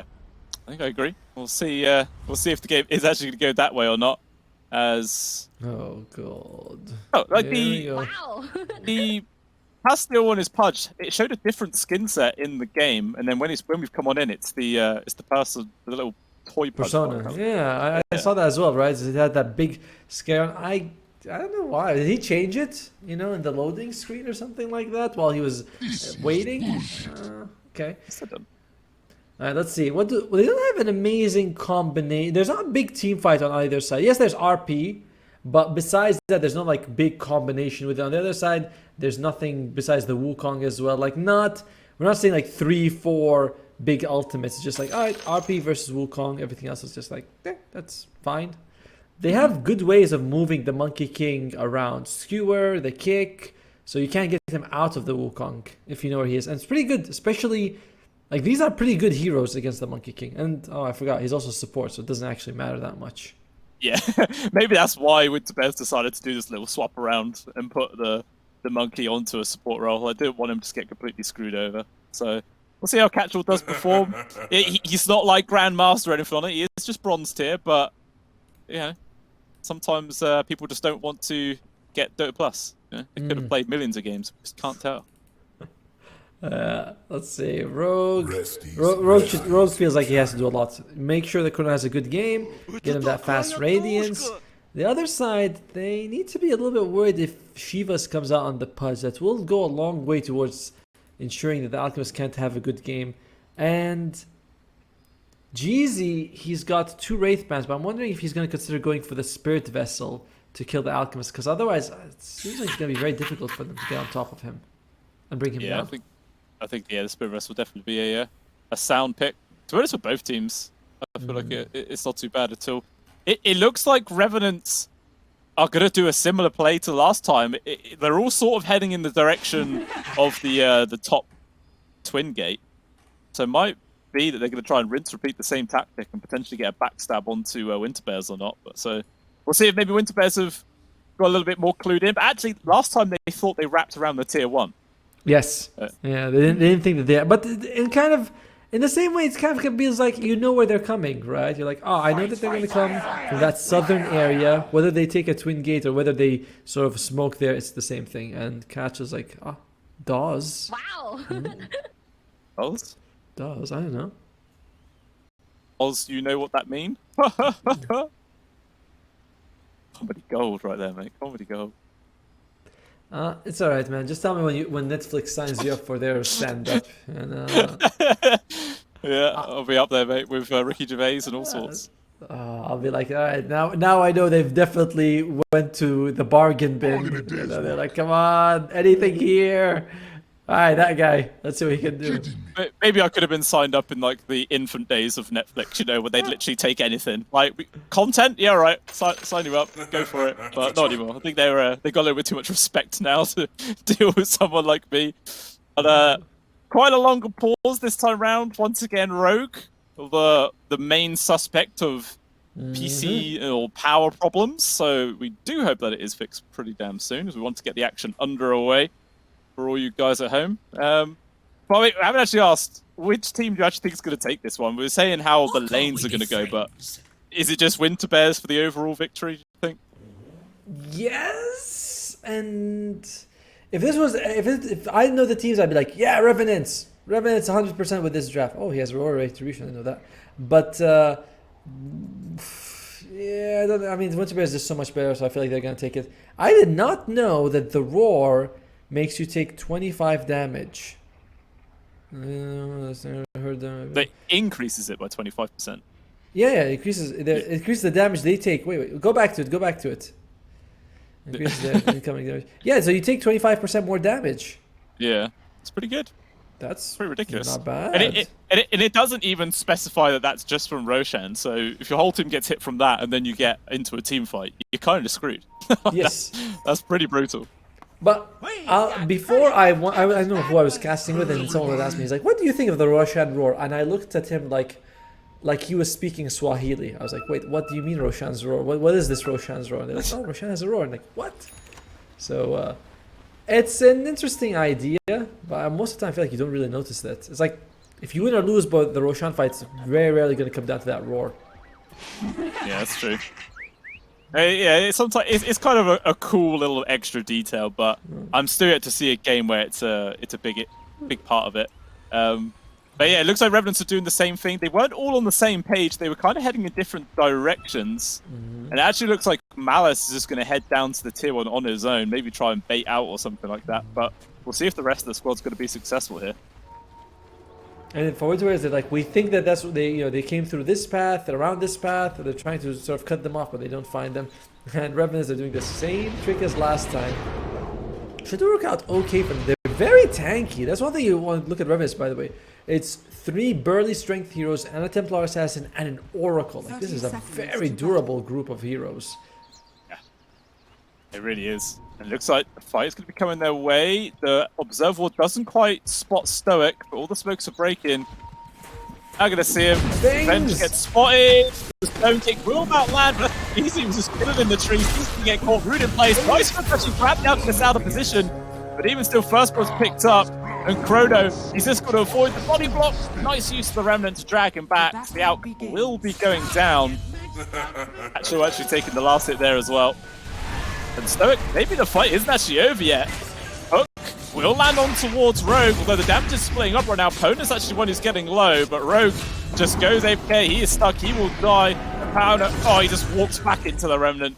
I think I agree. We'll see. We'll see if the game is actually going to go that way or not. As Oh god. like There we go. Wow. the Pastille one is Pudge. It showed a different skin set in the game, and then when we've come on in, it's the person, the little toy Pudge. Persona. Yeah, I saw that as well, right? It had that big scare. I don't know why. Did he change it? You know, in the loading screen or something like that while he was waiting? Okay. All right, let's see. Well, they don't have an amazing combination. There's not a big team fight on either side. Yes, there's RP, but besides that, there's no like big combination with it. On the other side, there's nothing besides the Wukong as well. Like we're not seeing like 3-4 big ultimates. It's just like, all right, RP versus Wukong. Everything else is just like, that's fine. They have good ways of moving the Monkey King around. Skewer, the kick, so you can't get him out of the Wukong if you know where he is. And it's pretty good, especially, like, these are pretty good heroes against the Monkey King. And, oh, I forgot, he's also support, so it doesn't actually matter that much. Yeah, maybe that's why Winterbez decided to do this little swap around and put the monkey onto a support role. I didn't want him to get completely screwed over. So we'll see how Catchall does perform. He's not like Grandmaster or anything on it. He is just bronze tier, but you know, sometimes people just don't want to get Dota Plus. You know? They could have played millions of games, just can't tell. Let's see. Rogue feels like he has to do a lot. Make sure that Kuno has a good game. Get him that fast radiance. The other side, they need to be a little bit worried if Shivas comes out on the Pudge. That will go a long way towards ensuring that the Alchemist can't have a good game. And Jeezy, he's got 2 Wraith Bands, but I'm wondering if he's going to consider going for the Spirit Vessel to kill the Alchemist, because otherwise it seems like it's going to be very difficult for them to get on top of him and bring him down. I think the Spirit Vessel will definitely be a sound pick. To be honest, with both teams, I feel like it's not too bad at all. It looks like Revenants are going to do a similar play to last time. They're all sort of heading in the direction of the top twin gate. So it might be that they're going to try and repeat the same tactic and potentially get a backstab onto Winterbears or not. But so we'll see if maybe Winterbears have got a little bit more clued in. But actually, last time they thought they wrapped around the tier 1. Yes. Yeah, they didn't think that they... But in the same way, it's kind of feels like you know where they're coming, right? You're like, oh, I know that they're going to come from that southern area. Whether they take a twin gate or whether they sort of smoke there, it's the same thing. And Catch is like, Dawes. Wow. Oz? Dawes, I don't know. Oz, you know what that means? Comedy gold right there, mate. Comedy gold. It's all right, man. Just tell me when Netflix signs you up for their stand-up. And, yeah, I'll be up there, mate, with Ricky Gervais and all sorts. I'll be like, all right, now I know they've definitely went to the bargain bin. They're like, come on, anything here. All right, that guy. Let's see what he can do. Maybe I could have been signed up in like the infant days of Netflix, you know, where they'd literally take anything. Like content, yeah, right. Sign you up, go for it. But not anymore. I think they got a little bit too much respect now to deal with someone like me. But quite a longer pause this time round. Once again, Rogue, the main suspect of PC or power problems. So we do hope that it is fixed pretty damn soon, as we want to get the action underway for all you guys at home. But wait, I haven't actually asked, which team do you actually think is going to take this one? We were saying how the lanes are going to go, but is it just Winterbears for the overall victory, do you think? Yes, and if I know the teams, I'd be like, yeah, Revenants 100% with this draft. Oh, he has Roar Retribution, I know that. But yeah, I mean, Winterbears is just so much better, so I feel like they're going to take it. I did not know that the Roar makes you take 25 damage. That increases it by 25%. Yeah, it increases the damage they take. Wait, go back to it. Increases the incoming damage. Yeah, so you take 25% more damage. Yeah, it's pretty good. That's pretty ridiculous. Not bad. And it doesn't even specify that that's just from Roshan. So if your whole team gets hit from that and then you get into a team fight, you're kind of screwed. Yes. That's pretty brutal. But before I don't know who I was casting with, and someone would ask me, he's like, what do you think of the Roshan Roar? And I looked at him like he was speaking Swahili. I was like, wait, what do you mean Roshan's Roar? What is this Roshan's Roar? And they're like, oh, Roshan has a roar. And I'm like, what? So it's an interesting idea, but most of the time I feel like you don't really notice that. It's like if you win or lose but the Roshan fight, it's very rarely going to come down to that roar. Yeah, that's true. Yeah, sometimes it's kind of a cool little extra detail, but I'm still yet to see a game where it's a big part of it. But yeah, it looks like Revenants are doing the same thing. They weren't all on the same page. They were kind of heading in different directions. And it actually looks like Malice is just going to head down to the tier 1 on his own, maybe try and bait out or something like that. But we'll see if the rest of the squad's going to be successful here. And for what it's worth, like, we think that that's what they came through this path, around this path, and they're trying to sort of cut them off, but they don't find them. And Revenants are doing the same trick as last time. Should work out okay for them. They're very tanky. That's one thing you want to look at Revenants, by the way. It's 3 burly strength heroes, and a Templar Assassin, and an Oracle. Like, this is a very durable group of heroes. Yeah, it really is. It looks like the fight is going to be coming their way. The Observer doesn't quite spot Stoic, but all the smokes are breaking. Now going to see him. Revenge gets spotted. The stone kick will about land, but Easy was just killing in the tree. He's going to get caught. Root in place. Rice actually grabbed out to this out of position, but even still, first was picked up. And Chrono, he's just got to avoid the body block. Nice use of the Remnant to drag him back. The out will be going down. Actually taking the last hit there as well. And Stoic, maybe the fight isn't actually over yet. Hook will land on towards Rogue, although the damage is splitting up right now. Ponus actually one who's getting low, but Rogue just goes AFK. He is stuck, he will die. Powder, he just walks back into the Remnant.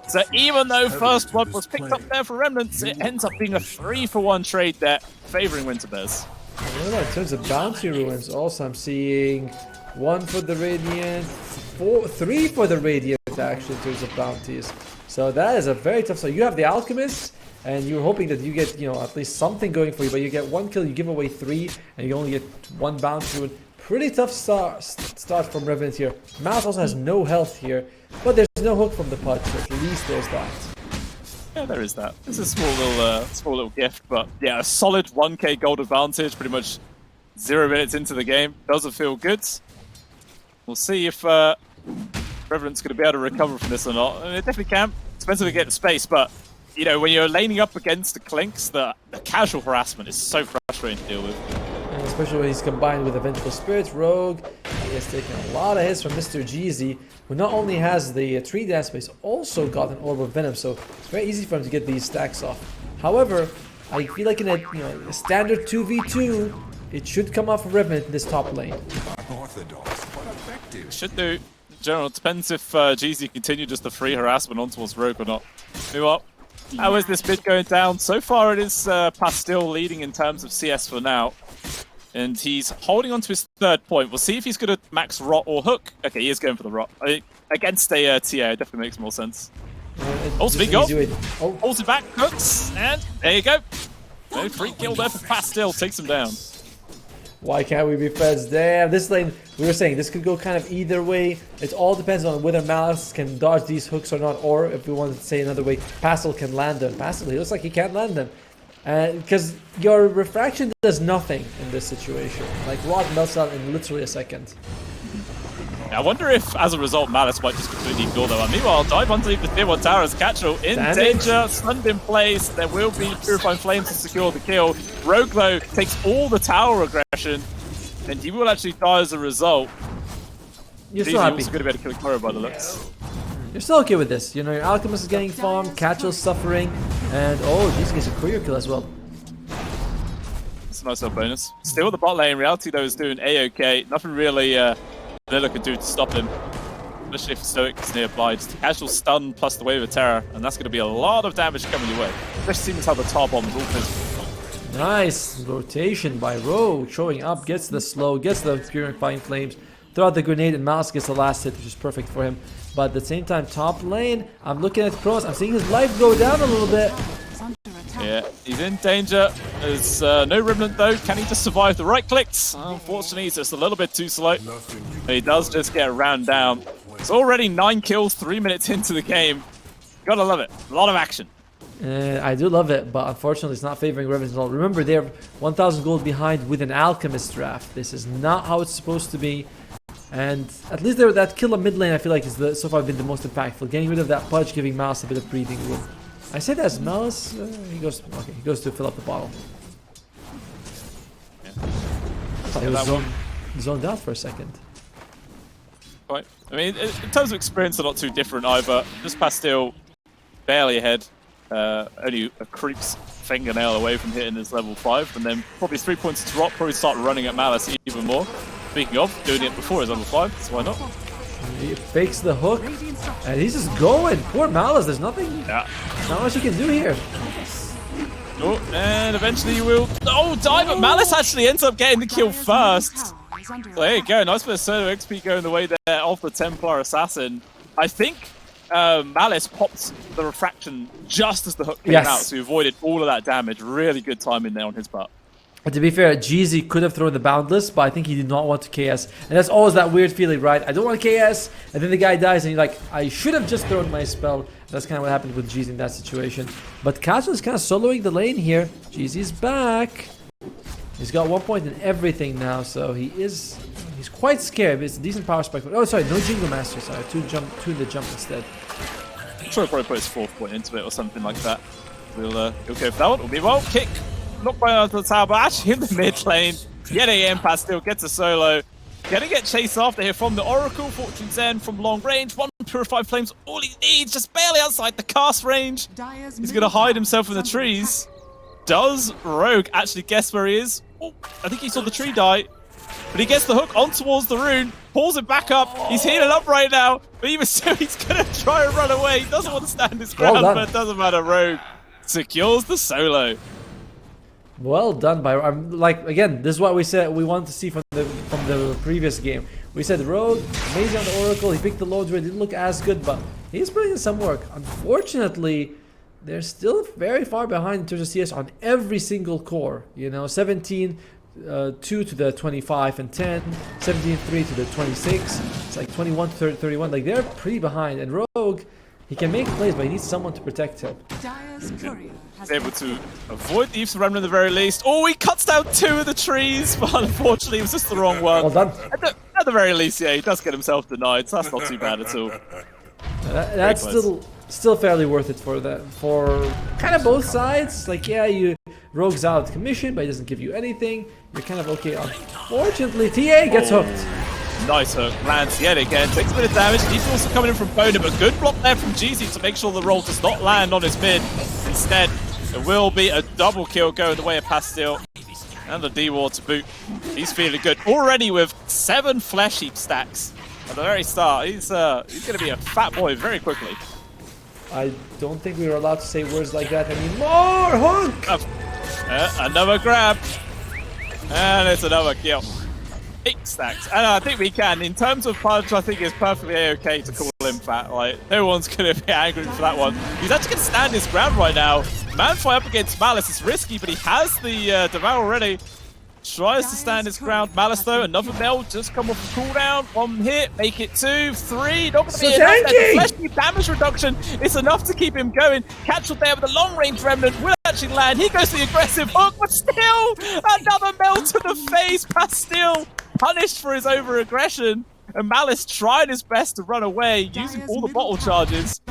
So even though first blood was picked up there for Remnants, it ends up being a 3-for-1 trade there, favoring Winter Bears. In terms of bounty ruins, also I'm seeing 1 for the Radiant, 3 for the Radiant actually in terms of bounties. So that is a very tough. So you have the Alchemist, and you're hoping that you get, at least something going for you, but you get 1 kill, you give away 3, and you only get 1 bounty ruin. Pretty tough start from Revenant here. Mouse also has no health here, but there's no hook from the punch, so at least there's that. Yeah, there is that. It's a small little gift, but yeah, a solid 1k gold advantage, pretty much 0 minutes into the game. Doesn't feel good. We'll see if Revenant's going to be able to recover from this or not. I mean, it definitely can. Expensive to get the space, but when you're laning up against the Clinks, the casual harassment is so frustrating to deal with. And especially when he's combined with the Vengeful Spirits, Rogue. He has taken a lot of hits from Mr. Jeezy, who not only has the tree dance, but he's also got an Orb of Venom, so it's very easy for him to get these stacks off. However, I feel like in a standard 2v2, it should come off of Revenant in this top lane. Unorthodox, but effective. It should do. In general, it depends if Jeezy continue just the free harassment on towards Rogue or not. Meanwhile, how is this bid going down? So far, it is Pastil leading in terms of CS for now. And he's holding on to his 3rd point. We'll see if he's going to max Rot or Hook. Okay, he is going for the Rot. Against a TA, it definitely makes more sense. Also, big goal. Holds it back, Hooks, and there you go. No free kill there for Pastil. Takes him down. Why can't we be feds? Damn, this lane, we were saying, this could go kind of either way. It all depends on whether Malice can dodge these hooks or not, or if we wanted to say another way, Pastel can land them. Pastel, he looks like he can't land them. Because your refraction does nothing in this situation. Like, Rod melts out in literally a second. Yeah, I wonder if, as a result, Malice might just completely ignore them. Meanwhile, dive underneath the tier 1 tower as Catchel in danger, stunned in place. There will be Purifying Flames to secure the kill. Rogue, though, takes all the tower aggression, and he will actually die as a result. You're still happy. He's also going to be able to kill Koro by the looks. You're still okay with this. Your Alchemist is getting farmed, Catchel's suffering, and Jesus gets a courier kill as well. It's a nice little bonus. Still with the bot lane. Reality, though, is doing A-OK. Nothing really Vanilla can do to stop him. Especially if Stoic is nearby. Just a casual stun plus the Wave of Terror, and that's going to be a lot of damage coming your way. Especially seeing how the tar bomb is all physical. Nice rotation by Rogue, showing up, gets the slow, gets the Purifying Flames, throw out the grenade, and Mouse gets the last hit, which is perfect for him. But at the same time, top lane, I'm looking at Kronos, I'm seeing his life go down a little bit. Yeah, he's in danger. There's no Remnant though. Can he just survive the right clicks? Unfortunately, he's just a little bit too slow. But he does just get round down. It's already 9 kills, 3 minutes into the game. Gotta love it. A lot of action. I do love it, but unfortunately it's not favoring Revenants at all. Remember, they're 1,000 gold behind with an Alchemist draft. This is not how it's supposed to be. And at least that kill of mid lane I feel like is so far been the most impactful. Getting rid of that pudge, giving Mouse a bit of breathing room. I say that as Malice, he goes to fill up the bottle. Yeah. thought he was zoned out for a second. Right. I mean, in terms of experience, they're not too different either. Just Pastille, barely ahead. Only a creep's fingernail away from hitting his level 5, and then probably 3 points to drop, probably start running at Malice even more. Speaking of, doing it before his level 5, so why not? He fakes the hook, and he's just going. Poor Malice, there's nothing. Yeah. Not much you can do here. Oh, and eventually you will. Oh, dive, but Malice actually ends up getting the kill first. So there you go, nice bit of solo XP going the way there of the Templar Assassin. I think Malice popped the refraction just as the hook came out, so he avoided all of that damage. Really good timing there on his part. And to be fair, Jeezy could have thrown the Boundless, but I think he did not want to KS. And that's always that weird feeling, right? I don't want to KS, and then the guy dies, and you're like, I should have just thrown my spell. That's kind of what happened with Jeezy in that situation. But Kazu is kind of soloing the lane here. Jeezy's back. He's got 1 point in everything now, so he's quite scared. It's a decent power spike. Oh, sorry, no Jingle Master. Sorry, two in the jump instead. I'm sure he'll probably put his 4th point into it or something like that. He'll go for that one. It'll be well. Kick. Not by onto the tower, but actually in the mid lane. Yet again, Pastille gets a solo. Gonna get chased after here from the Oracle. Fortune's End from long range. 1 Purified Flames, all he needs, just barely outside the cast range. He's gonna hide himself in the trees. Does Rogue actually guess where he is? Oh, I think he saw the tree die. But he gets the hook on towards the rune, pulls it back up. He's healing up right now, but even so, he's gonna try and run away. He doesn't want to stand his ground, but it doesn't matter. Rogue secures the solo. Well done by like again. This is what we said we wanted to see from the previous game. We said Rogue amazing on the Oracle. He picked the loads where it didn't look as good, but he's putting in some work. Unfortunately, they're still very far behind in terms of CS on every single core. You know, 17. 2 to the 25 and 10, 17-3 to the 26. It's like 21 to 31. Like they're pretty behind. And Rogue, he can make plays, but he needs someone to protect him. He's able to avoid the Eve's Remnant at the very least. Oh, he cuts down 2 of the trees, but unfortunately it was just the wrong one. Well done. At the very least, yeah, he does get himself denied, so that's not too bad at all. That's still fairly worth it for kind of both sides. Like, yeah, Rogue's out of commission, but he doesn't give you anything. You're kind of okay. Unfortunately, TA gets hooked. Nice hook, lands yet again, takes a bit of damage. He's also coming in from Bona, but good block there from Jeezy to make sure the roll does not land on his mid. Instead, there will be a double kill going the way of Pastille. And the D-Ward to boot. He's feeling good. Already with 7 Flesh Heap stacks at the very start. He's going to be a fat boy very quickly. I don't think we were allowed to say words like that anymore. Hook! Another grab. And it's another kill. 8 stacks. And I think we can. In terms of punch, I think it's perfectly okay to call him fat. Like, no one's going to be angry for that one. He's actually going to stand his ground right now. Manfly up against Malice is risky, but he has the Devour already. Tries to stand his ground. Malice, though, another nail just come off the cooldown. 1 hit, make it 2, 3. Not going to be enough. The fleshy damage reduction is enough to keep him going. Catchel there with a long-range Remnant will actually land. He goes to the aggressive hook, but still another melt to the face. Pastille punished for his over-aggression. And Malice tried his best to run away using all the bottle charges.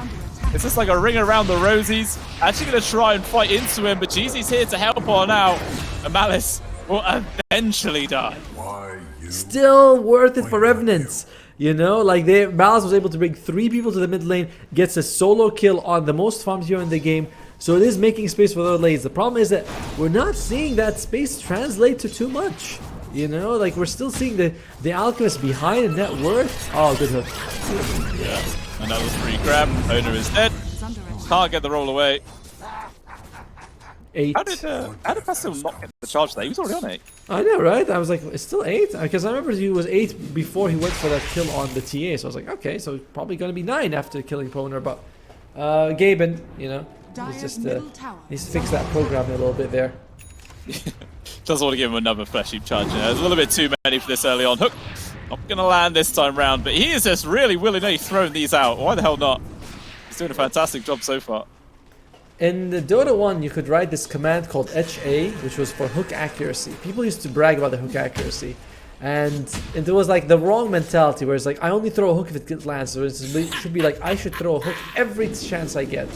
It's just like a ring around the rosies. Actually going to try and fight into him, but Jeezy's here to help on out. And Malice will eventually die. Still worth it for Revenants. You know, like Malice was able to bring 3 people to the mid lane, gets a solo kill on the most farms here in the game. So it is making space for other lanes. The problem is that we're not seeing that space translate to too much. You know, like we're still seeing the Alchemist behind in net worth. Oh, good hook. Yeah, another 3 grab. Owner is dead. Can't get the roll away. 8. How did Pastille not get the charge there? He was already on 8. I know, right? I was like, it's still 8? Because I remember he was 8 before he went for that kill on the TA. So I was like, okay, so it's probably going to be 9 after killing Poner. But Gaben, you know, he's just needs to fix that program a little bit there. Doesn't want to give him another Flesh Heap charge. There's a little bit too many for this early on. Hook, not going to land this time round, but he is just really willy-nilly throwing these out. Why the hell not? He's doing a fantastic job so far. In the Dota 1, you could write this command called HA, which was for hook accuracy. People used to brag about the hook accuracy. And it was like the wrong mentality, where it's like, I only throw a hook if it lands. So it should be like, I should throw a hook every chance I get.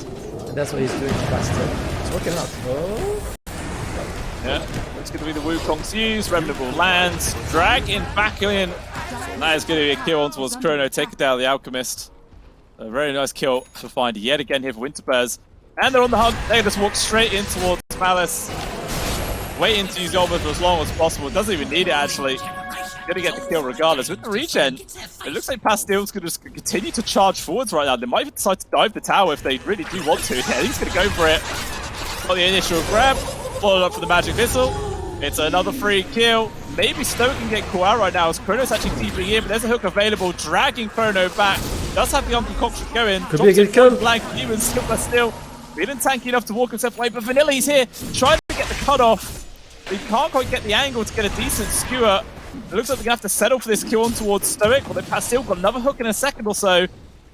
And that's what he's doing to Pastille. It's working out. Oh. Yeah, looks going to be the Wukong's use. Revenant will land, drag in, back in. And that is going to be a kill on towards Chrono, taking down the Alchemist. A very nice kill for Finder yet again here for Winterbears. And they're on the hunt. They just walk straight in towards Malice. Waiting to use the ultimate for as long as possible. Doesn't even need it, actually. Going to get the kill regardless. With the regen, it looks like Pastil's going to just continue to charge forwards right now. They might even decide to dive the tower if they really do want to. Yeah, he's going to go for it. Got the initial grab. Followed up for the magic missile. It's another free kill. Maybe Stoke can get caught out right now as Chrono's actually deeping in, but there's a hook available, dragging Chrono back. Does have the unconcoction going. Could be a good kill. Blank humans still, but still feeling tanky enough to walk himself away. But Vanilla's here, trying to get the cutoff. He can't quite get the angle to get a decent skewer. It looks like they're going to have to settle for this kill on towards Stoic. Well, Pastil got another hook in a second or so.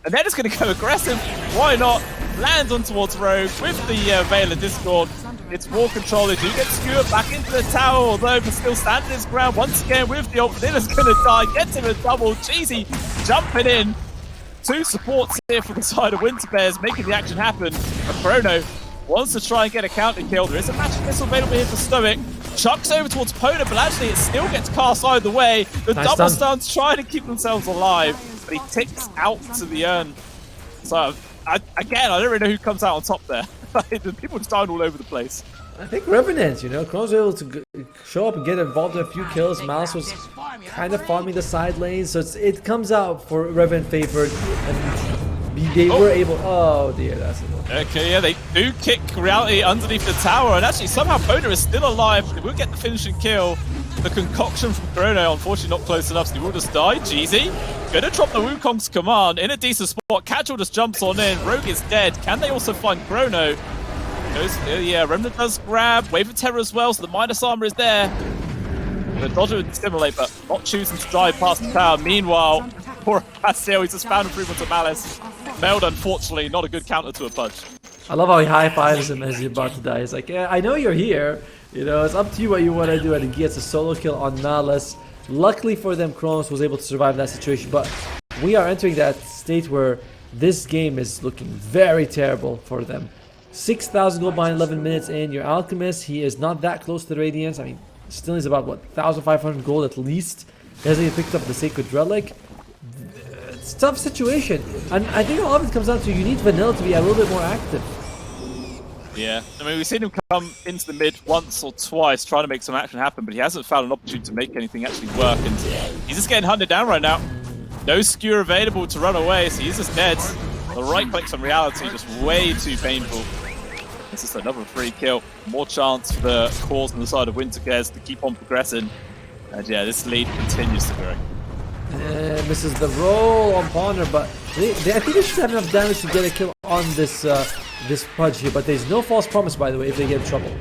And they're just going to go aggressive. Why not? Lands on towards Rogue with the Veil of Discord. It's war control. They do get skewered back into the tower, although but still standing his ground once again with the ult. Vanilla's going to die. Gets him a double. Cheesy jumping in. Two supports here for the side of Winterbears, making the action happen. But Chrono wants to try and get a counter kill. There is a magic missile available here for Stoic. Chucks over towards Pona, but actually it still gets cast either way. The nice double stun. stuns trying to keep themselves alive, but he ticks out to the urn. So, again, I don't really know who comes out on top there. People just dying all over the place. I think Revenants, you know, Chrono's able to show up and get involved in a few kills. Malice was kind of farming the side lanes, so it comes out for Revenant favored. And they were able. Oh dear, that's it. Okay, yeah, they do kick Reality underneath the tower, and actually somehow Pona is still alive. They will get the finishing kill. The concoction from Chrono, unfortunately not close enough, so he will just die. Jeezy gonna drop the Wukong's command in a decent spot. Catchall just jumps on in. Rogue is dead. Can they also find Chrono? Yeah, Remnant does grab. Wave of Terror as well, so the minus armor is there. The Dodger would stimulate, but not choosing to dive past the tower. Meanwhile, poor Pastil, he's just found improvement to Malice. Failed, unfortunately, not a good counter to a punch. I love how he high-fives him as he's about to die. He's like, yeah, I know you're here. You know, it's up to you what you want to do. And he gets a solo kill on Malice. Luckily for them, Kronos was able to survive that situation. But we are entering that state where this game is looking very terrible for them. 6,000 gold behind 11 minutes in. Your Alchemist, he is not that close to the Radiance. I mean, still is about, what, 1,500 gold at least. He hasn't even picked up the Sacred Relic. It's a tough situation. And I think a lot of it comes down to you need Vanilla to be a little bit more active. Yeah, I mean, we've seen him come into the mid once or twice trying to make some action happen, but he hasn't found an opportunity to make anything actually work, and he's just getting hunted down right now. No skewer available to run away, so he's just dead. The right clicks on Reality, just way too painful. This is another free kill. More chance for the cause on the side of Wintercares to keep on progressing. And yeah, this lead continues to grow. Misses the roll on Ponder, but I think they should have enough damage to get a kill on this this Pudge here, but there's no false promise, by the way, if they get in trouble.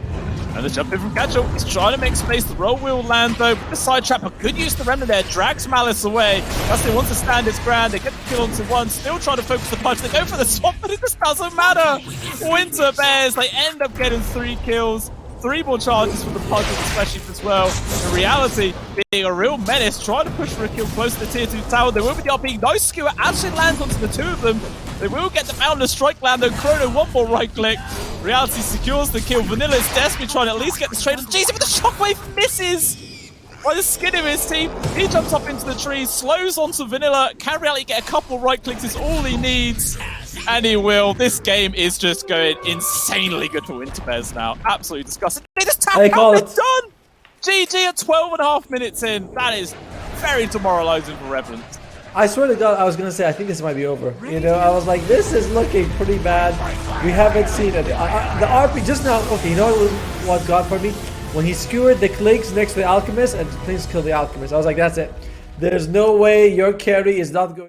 And the jump in from Catchall. He's trying to make space. The roll will land, though. The side trap, a good use of the Remnant there. Drags Malice away. Dustin wants to stand his ground. They get the kill onto one. Still trying to focus the punch. They go for the swap, but it just doesn't matter. Winterbears, they end up getting 3 kills. 3 more charges for the puzzle, especially as well. In reality, being a real menace, trying to push for a kill close to the tier 2 tower. There will be the RP. Nice skewer actually lands onto the 2 of them. They will get the Boundless Strike land, though. Chrono, one more right click. Reality secures the kill. Vanilla is desperately trying to at least get the trade on. Jeezy, but the shockwave misses by the skin of his team. He jumps up into the trees, slows onto Vanilla. Can Reality get a couple right clicks is all he needs. And he will. This game is just going insanely good for Winterbears now. Absolutely disgusting. They just tap out. It's done. GG at 12.5 minutes in. That is very demoralizing for Revenants. I swear to God, I was going to say, I think this might be over. You know, I was like, this is looking pretty bad. We haven't seen it. The RP just now, okay, you know what got for me? When he skewered the Clinks next to the Alchemist and Clinks killed the Alchemist. I was like, that's it. There's no way your carry is not going